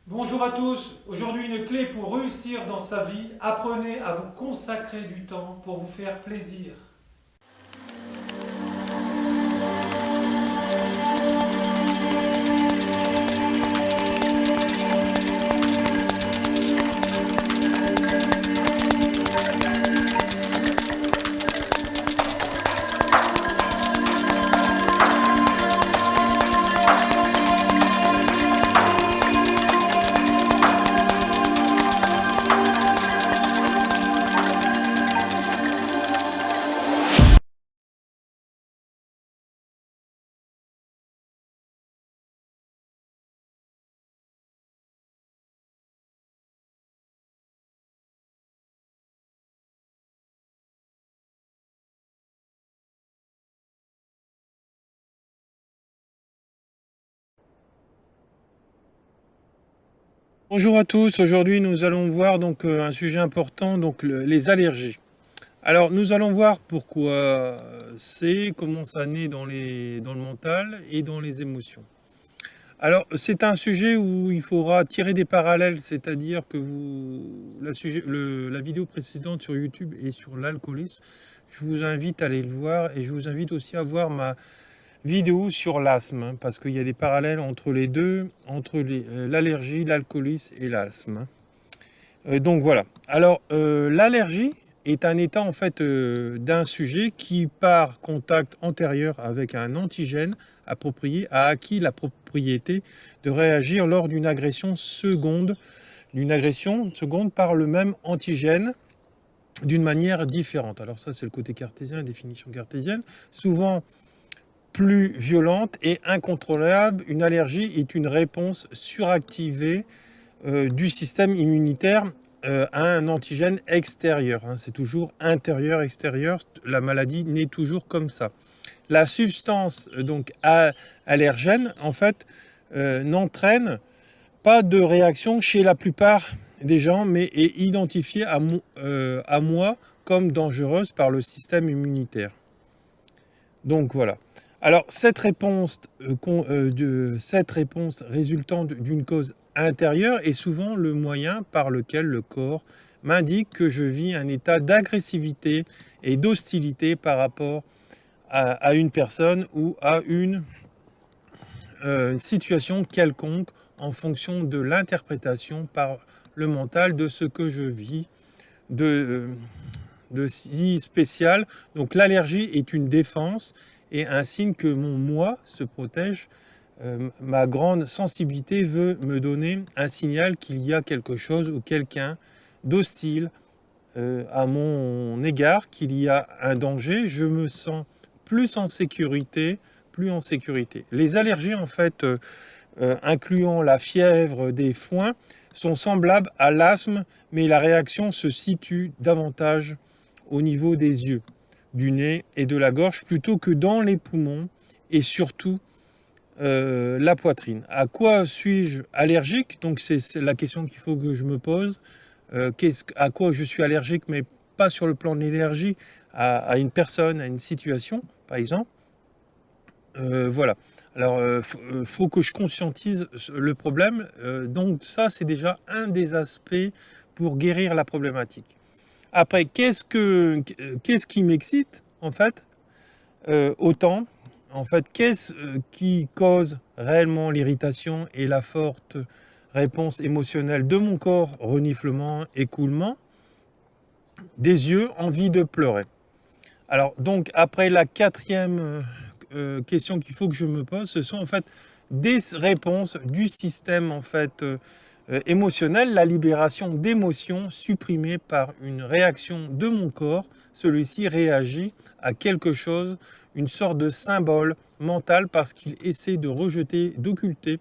Bonjour à tous, aujourd'hui une clé pour réussir dans sa vie, apprenez à vous consacrer du temps pour vous faire plaisir. Bonjour à tous, aujourd'hui nous allons voir un sujet important, les allergies. Alors nous allons voir pourquoi c'est, comment ça naît dans le mental et dans les émotions. Alors c'est un sujet où il faudra tirer des parallèles, c'est-à-dire que la vidéo précédente sur YouTube et sur l'alcoolisme, je vous invite à aller le voir et je vous invite aussi à voir ma vidéo sur l'asthme, hein, parce qu'il y a des parallèles entre les deux, entre l'allergie, l'alcoolisme et l'asthme, hein. Donc voilà. Alors l'allergie est un état en fait d'un sujet qui par contact antérieur avec un antigène approprié a acquis la propriété de réagir lors d'une agression seconde par le même antigène d'une manière différente. Alors ça c'est le côté cartésien, la définition cartésienne. Souvent plus violente et incontrôlable, une allergie est une réponse suractivée du système immunitaire à un antigène extérieur, hein. C'est toujours intérieur-extérieur, la maladie naît toujours comme ça. La substance allergène, en fait, n'entraîne pas de réaction chez la plupart des gens, mais est identifiée à moi comme dangereuse par le système immunitaire. Donc voilà. Alors cette réponse résultant d'une cause intérieure est souvent le moyen par lequel le corps m'indique que je vis un état d'agressivité et d'hostilité par rapport à une personne ou à une situation quelconque en fonction de l'interprétation par le mental de ce que je vis de, de si spécial. Donc l'allergie est une défense et un signe que mon moi se protège. Ma grande sensibilité veut me donner un signal qu'il y a quelque chose ou quelqu'un d'hostile à mon égard, qu'il y a un danger. Je me sens plus en sécurité, plus en sécurité. Les allergies, en fait, incluant la fièvre des foins, sont semblables à l'asthme, mais la réaction se situe davantage au niveau des yeux, du nez et de la gorge plutôt que dans les poumons et surtout la poitrine. À quoi suis-je allergique? Donc c'est la question qu'il faut que je me pose. À quoi je suis allergique, mais pas sur le plan de l'énergie, à une personne, à une situation, par exemple. Voilà. Alors, faut que je conscientise le problème. Donc ça, c'est déjà un des aspects pour guérir la problématique. Après, qu'est-ce qui m'excite, en fait, autant? En fait, qu'est-ce qui cause réellement l'irritation et la forte réponse émotionnelle de mon corps, reniflement, écoulement, des yeux, envie de pleurer. Alors, donc, après la quatrième question qu'il faut que je me pose, ce sont en fait des réponses du système en fait émotionnel, la libération d'émotions supprimées par une réaction de mon corps. Celui-ci réagit à quelque chose, une sorte de symbole mental parce qu'il essaie de rejeter, d'occulter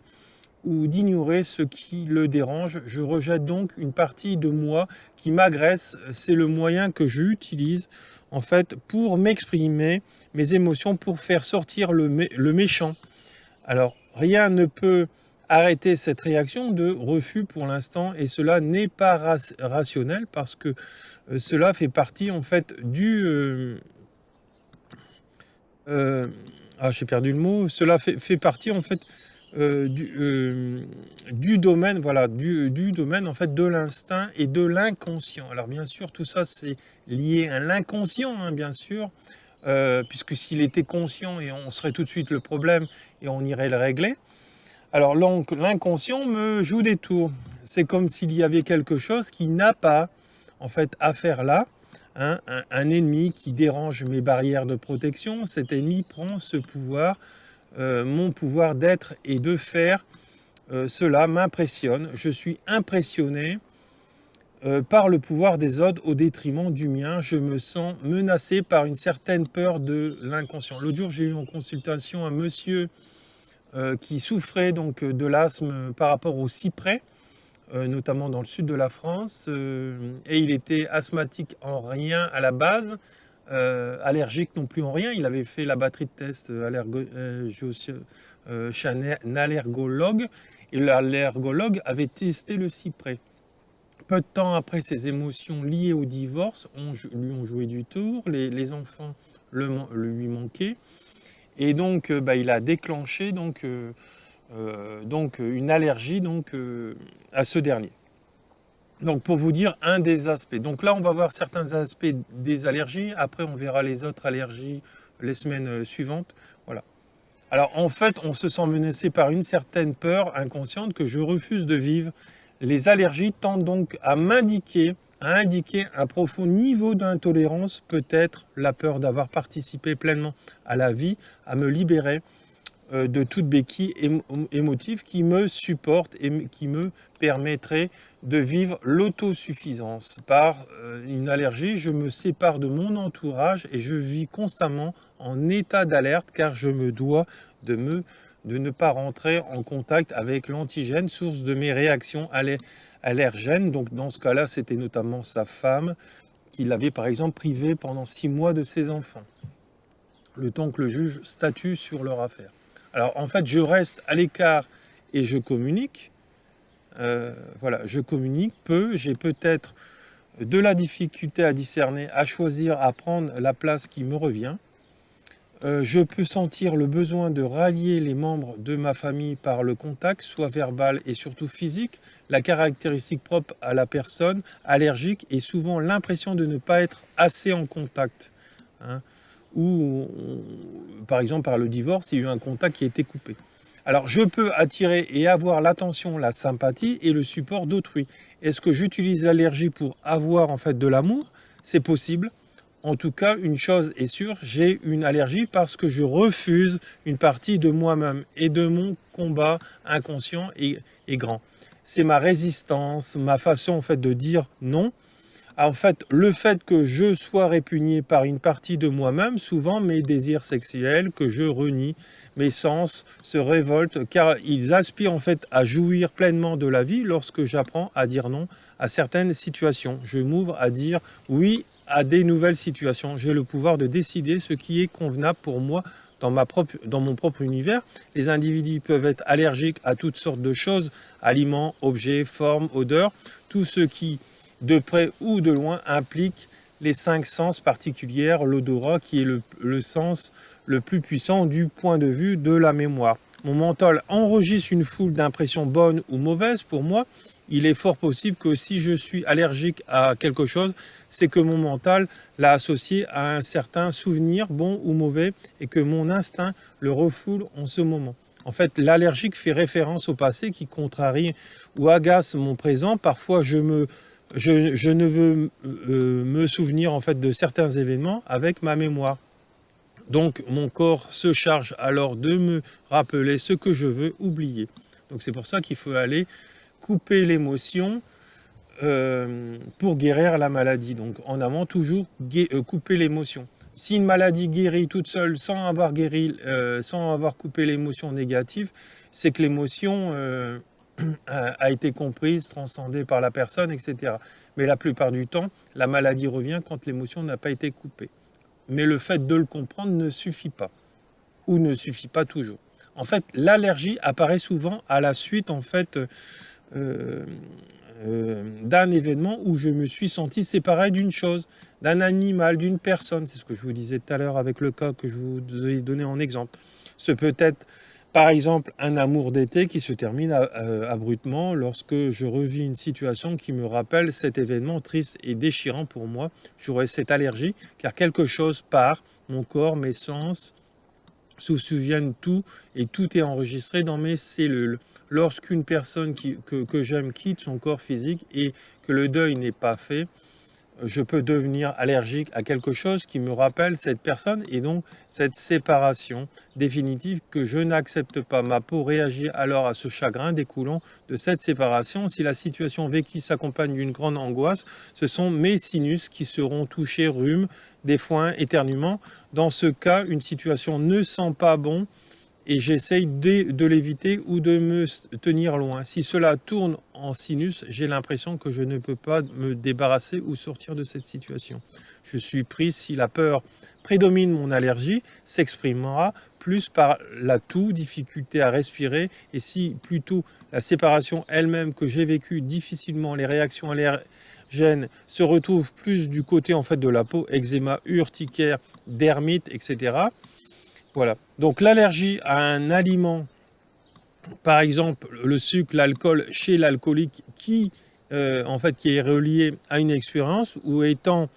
ou d'ignorer ce qui le dérange. Je rejette donc une partie de moi qui m'agresse. C'est le moyen que j'utilise en fait pour m'exprimer mes émotions, pour faire sortir le méchant. Alors rien ne peut arrêter cette réaction de refus pour l'instant et cela n'est pas rationnel parce que cela fait partie en fait j'ai perdu le mot. Cela fait partie en fait du domaine, voilà, du domaine en fait de l'instinct et de l'inconscient. Alors bien sûr, tout ça c'est lié à l'inconscient, hein, bien sûr, puisque s'il était conscient, et on serait tout de suite le problème et on irait le régler. Alors donc l'inconscient me joue des tours. C'est comme s'il y avait quelque chose qui n'a pas en fait affaire là. Hein, un ennemi qui dérange mes barrières de protection. Cet ennemi prend ce pouvoir, mon pouvoir d'être et de faire. Cela m'impressionne. Je suis impressionné par le pouvoir des autres au détriment du mien. Je me sens menacé par une certaine peur de l'inconscient. L'autre jour, j'ai eu en consultation un monsieur qui souffrait donc de l'asthme par rapport au cyprès, notamment dans le sud de la France, et il était asthmatique en rien à la base, allergique non plus en rien. Il avait fait la batterie de tests chez un allergologue, et l'allergologue avait testé le cyprès. Peu de temps après, ses émotions liées au divorce lui ont joué du tour, les enfants lui manquaient, et donc il a déclenché donc une allergie à ce dernier. Donc pour vous dire un des aspects. Donc là on va voir certains aspects des allergies, après on verra les autres allergies les semaines suivantes. Voilà. Alors en fait on se sent menacé par une certaine peur inconsciente que je refuse de vivre. Les allergies tendent donc à indiquer un profond niveau d'intolérance, peut-être la peur d'avoir participé pleinement à la vie, à me libérer de toute béquille émotive qui me supporte et qui me permettrait de vivre l'autosuffisance. Par une allergie, je me sépare de mon entourage et je vis constamment en état d'alerte car je me dois de ne pas rentrer en contact avec l'antigène, source de mes réactions allergènes. Donc dans ce cas-là, c'était notamment sa femme qui l'avait par exemple privé pendant 6 mois de ses enfants, le temps que le juge statue sur leur affaire. Alors en fait, je reste à l'écart et je communique. Voilà, je communique peu. J'ai peut-être de la difficulté à discerner, à choisir, à prendre la place qui me revient. Je peux sentir le besoin de rallier les membres de ma famille par le contact, soit verbal et surtout physique. La caractéristique propre à la personne allergique est souvent l'impression de ne pas être assez en contact. Hein. Ou par exemple par le divorce, il y a eu un contact qui a été coupé. Alors je peux attirer et avoir l'attention, la sympathie et le support d'autrui. Est-ce que j'utilise l'allergie pour avoir en fait de l'amour? C'est possible. En tout cas, une chose est sûre, j'ai une allergie parce que je refuse une partie de moi-même et de mon combat inconscient et grand. C'est ma résistance, ma façon en fait de dire non. En fait, le fait que je sois répugné par une partie de moi-même, souvent mes désirs sexuels que je renie, mes sens se révoltent car ils aspirent en fait à jouir pleinement de la vie lorsque j'apprends à dire non à certaines situations. Je m'ouvre à dire oui à des nouvelles situations. J'ai le pouvoir de décider ce qui est convenable pour moi dans mon propre univers. Les individus peuvent être allergiques à toutes sortes de choses, aliments, objets, formes, odeurs, tout ce qui de près ou de loin implique les 5 sens particuliers, l'odorat qui est le sens le plus puissant du point de vue de la mémoire. Mon mental enregistre une foule d'impressions bonnes ou mauvaises pour moi. Il est fort possible que si je suis allergique à quelque chose, c'est que mon mental l'a associé à un certain souvenir, bon ou mauvais, et que mon instinct le refoule en ce moment. En fait, l'allergique fait référence au passé qui contrarie ou agace mon présent. Parfois, je ne veux me souvenir en fait de certains événements avec ma mémoire. Donc mon corps se charge alors de me rappeler ce que je veux oublier. Donc c'est pour ça qu'il faut aller couper l'émotion pour guérir la maladie. Donc en amont, toujours couper l'émotion. Si une maladie guérit toute seule sans avoir coupé l'émotion négative, c'est que l'émotion a été comprise, transcendée par la personne, etc. Mais la plupart du temps, la maladie revient quand l'émotion n'a pas été coupée. Mais le fait de le comprendre ne suffit pas, ou ne suffit pas toujours. En fait, l'allergie apparaît souvent à la suite en fait, d'un événement où je me suis senti séparé d'une chose, d'un animal, d'une personne. C'est ce que je vous disais tout à l'heure avec le cas que je vous ai donné en exemple. Ce peut être Par exemple, un amour d'été qui se termine abruptement lorsque je revis une situation qui me rappelle cet événement triste et déchirant pour moi. J'aurai cette allergie car quelque chose part, mon corps, mes sens se souviennent tout et tout est enregistré dans mes cellules. Lorsqu'une personne que j'aime quitte son corps physique et que le deuil n'est pas fait, je peux devenir allergique à quelque chose qui me rappelle cette personne et donc cette séparation définitive que je n'accepte pas. Ma peau réagit alors à ce chagrin découlant de cette séparation. Si la situation vécue s'accompagne d'une grande angoisse, ce sont mes sinus qui seront touchés, rhume, des foins, éternuements. Dans ce cas, une situation ne sent pas bon et j'essaye de l'éviter ou de me tenir loin. Si cela tourne en sinus, j'ai l'impression que je ne peux pas me débarrasser ou sortir de cette situation. Je suis pris si la peur prédomine, mon allergie s'exprimera plus par la toux, difficulté à respirer, et si plutôt la séparation elle-même que j'ai vécue difficilement, les réactions allergènes se retrouvent plus du côté en fait de la peau, eczéma, urticaire, dermite, etc. Voilà. Donc l'allergie à un aliment, par exemple le sucre, l'alcool chez l'alcoolique, qui est relié à une expérience ou étant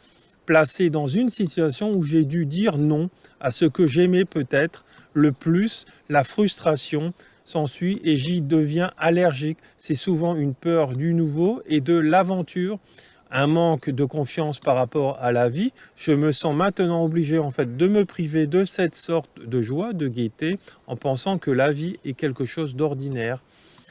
placé dans une situation où j'ai dû dire non à ce que j'aimais peut-être le plus, la frustration s'ensuit et j'y deviens allergique. C'est souvent une peur du nouveau et de l'aventure, un manque de confiance par rapport à la vie. Je me sens maintenant obligé en fait de me priver de cette sorte de joie, de gaieté, en pensant que la vie est quelque chose d'ordinaire,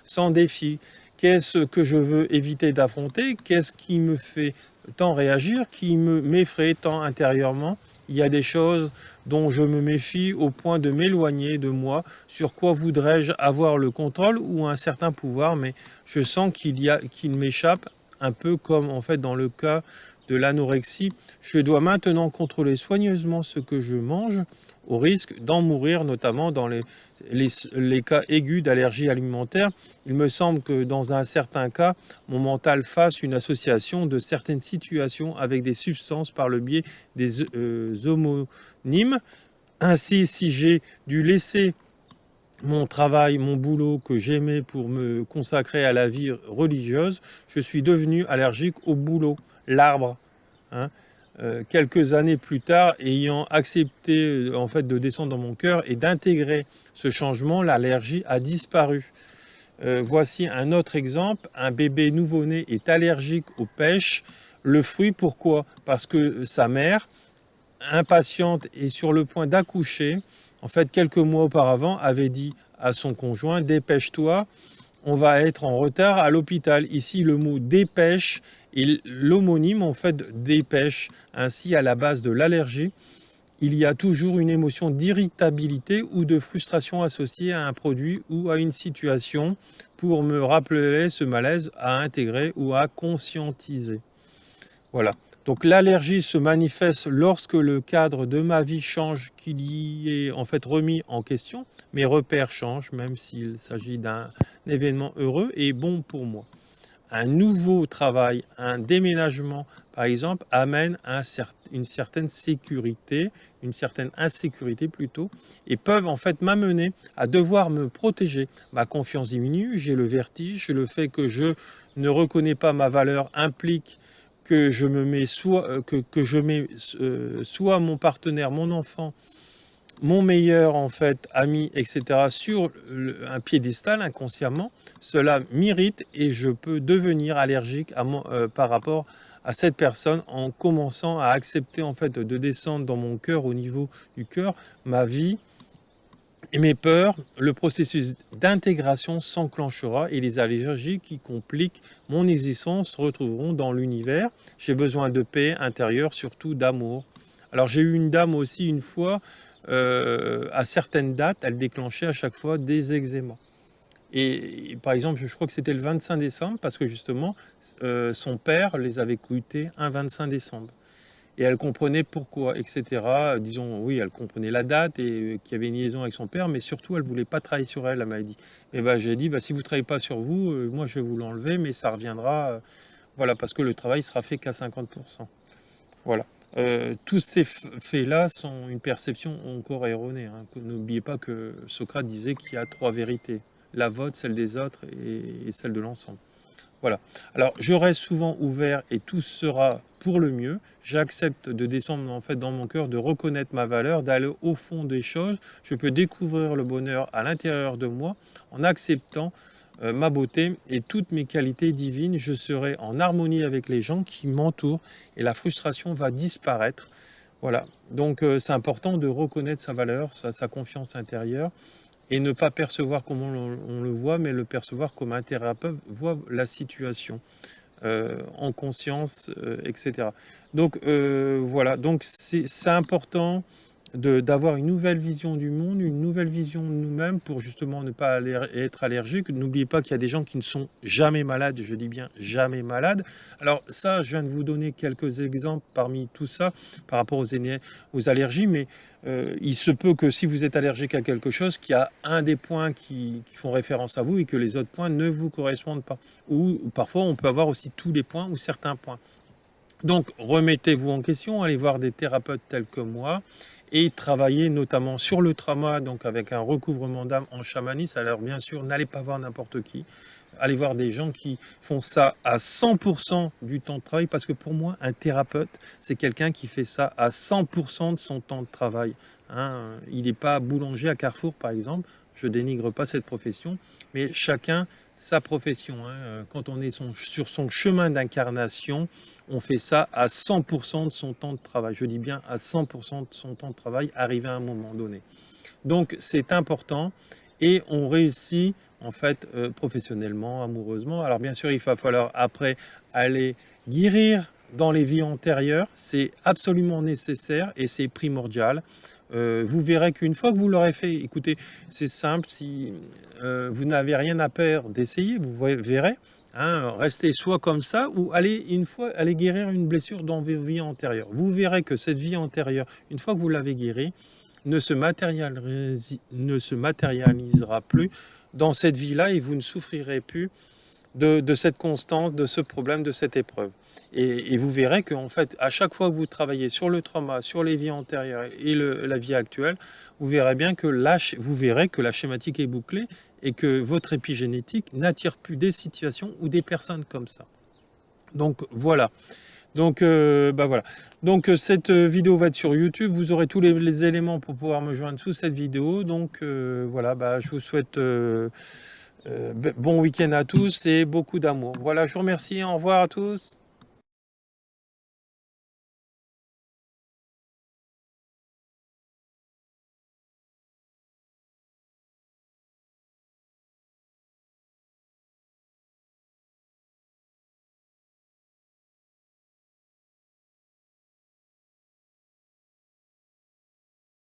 sans défi. Qu'est-ce que je veux éviter d'affronter? Qu'est-ce qui me fait tant réagir, qui m'effraie tant intérieurement? Il y a des choses dont je me méfie au point de m'éloigner de moi. Sur quoi voudrais-je avoir le contrôle ou un certain pouvoir? Mais je sens qu'il m'échappe, un peu comme en fait dans le cas de l'anorexie. Je dois maintenant contrôler soigneusement ce que je mange, au risque d'en mourir, notamment dans les cas aigus d'allergie alimentaire. Il me semble que dans un certain cas, mon mental fasse une association de certaines situations avec des substances par le biais des homonymes. Ainsi, si j'ai dû laisser mon travail, mon boulot que j'aimais pour me consacrer à la vie religieuse, je suis devenu allergique au boulot, l'arbre. Hein. Quelques années plus tard, ayant accepté en fait de descendre dans mon cœur et d'intégrer ce changement, l'allergie a disparu. Voici un autre exemple. Un bébé nouveau-né est allergique aux pêches. Le fruit, pourquoi? Parce que sa mère, impatiente et sur le point d'accoucher, en fait, quelques mois auparavant, avait dit à son conjoint « Dépêche-toi, on va être en retard à l'hôpital ». Ici, le mot « dépêche » est l'homonyme, en fait, « dépêche ». Ainsi, à la base de l'allergie, il y a toujours une émotion d'irritabilité ou de frustration associée à un produit ou à une situation pour me rappeler ce malaise à intégrer ou à conscientiser. Voilà. Donc l'allergie se manifeste lorsque le cadre de ma vie change, qu'il y est en fait remis en question. Mes repères changent, même s'il s'agit d'un événement heureux et bon pour moi. Un nouveau travail, un déménagement, par exemple, amène une certaine sécurité, une certaine insécurité plutôt, et peuvent en fait m'amener à devoir me protéger. Ma confiance diminue, j'ai le vertige, le fait que je ne reconnais pas ma valeur implique que je me mets soit mon partenaire, mon enfant, mon meilleur en fait ami, etc. sur un piédestal inconsciemment. Cela m'irrite et je peux devenir allergique par rapport à cette personne en commençant à accepter en fait de descendre dans mon cœur, au niveau du cœur, ma vie et mes peurs. Le processus d'intégration s'enclenchera et les allergies qui compliquent mon existence se retrouveront dans l'univers. J'ai besoin de paix intérieure, surtout d'amour. Alors j'ai eu une dame aussi une fois, à certaines dates, elle déclenchait à chaque fois des eczémas. Et par exemple, je crois que c'était le 25 décembre, parce que justement, son père les avait coûtés un 25 décembre. Et elle comprenait pourquoi, etc. Disons, oui, elle comprenait la date et qu'il y avait une liaison avec son père, mais surtout, elle ne voulait pas travailler sur elle, elle m'a dit. Et ben, j'ai dit, si vous ne travaillez pas sur vous, moi, je vais vous l'enlever, mais ça reviendra, voilà, parce que le travail sera fait qu'à 50%. Voilà. tous ces faits-là sont une perception encore erronée, hein. N'oubliez pas que Socrate disait qu'il y a 3 vérités, la vôtre, celle des autres et celle de l'ensemble. Voilà. Alors, je reste souvent ouvert et tout sera pour le mieux. J'accepte de descendre en fait dans mon cœur, de reconnaître ma valeur, d'aller au fond des choses. Je peux découvrir le bonheur à l'intérieur de moi en acceptant ma beauté et toutes mes qualités divines. Je serai en harmonie avec les gens qui m'entourent et la frustration va disparaître. Voilà. Donc, c'est important de reconnaître sa valeur, sa confiance intérieure et ne pas percevoir comme on le voit, mais le percevoir comme un thérapeute voit la situation en conscience, etc. Donc voilà, donc c'est important d'avoir une nouvelle vision du monde, une nouvelle vision de nous-mêmes pour justement ne pas être allergique. N'oubliez pas qu'il y a des gens qui ne sont jamais malades, je dis bien jamais malades. Alors ça, je viens de vous donner quelques exemples parmi tout ça par rapport aux allergies, mais il se peut que si vous êtes allergique à quelque chose, qu'il y a un des points qui font référence à vous et que les autres points ne vous correspondent pas. Ou parfois, on peut avoir aussi tous les points ou certains points. Donc, remettez-vous en question, allez voir des thérapeutes tels que moi et travaillez notamment sur le trauma, donc avec un recouvrement d'âme en chamanisme. Alors, bien sûr, n'allez pas voir n'importe qui. Allez voir des gens qui font ça à 100% du temps de travail, parce que pour moi, un thérapeute, c'est quelqu'un qui fait ça à 100% de son temps de travail. Hein, il n'est pas boulanger à Carrefour, par exemple. Je dénigre pas cette profession, mais chacun sa profession. Hein. Quand on est sur son chemin d'incarnation, on fait ça à 100% de son temps de travail. Je dis bien à 100% de son temps de travail, arrivé à un moment donné. Donc c'est important et on réussit en fait professionnellement, amoureusement. Alors bien sûr, il va falloir après aller guérir dans les vies antérieures. C'est absolument nécessaire et c'est primordial. Vous verrez qu'une fois que vous l'aurez fait, écoutez, c'est simple, si vous n'avez rien à perdre d'essayer, vous verrez. Hein, restez soit comme ça ou allez guérir une blessure dans vos vies antérieures. Vous verrez que cette vie antérieure, une fois que vous l'avez guérie, ne se matérialisera plus dans cette vie-là et vous ne souffrirez plus de cette constance, de ce problème, de cette épreuve. Et vous verrez qu'en fait, à chaque fois que vous travaillez sur le trauma, sur les vies antérieures et la vie actuelle, vous verrez bien que la schématique est bouclée et que votre épigénétique n'attire plus des situations ou des personnes comme ça. Donc voilà. Donc voilà. Donc cette vidéo va être sur YouTube. Vous aurez tous les éléments pour pouvoir me joindre sous cette vidéo. Donc voilà, je vous souhaite bon week-end à tous et beaucoup d'amour. Voilà, je vous remercie. Au revoir à tous.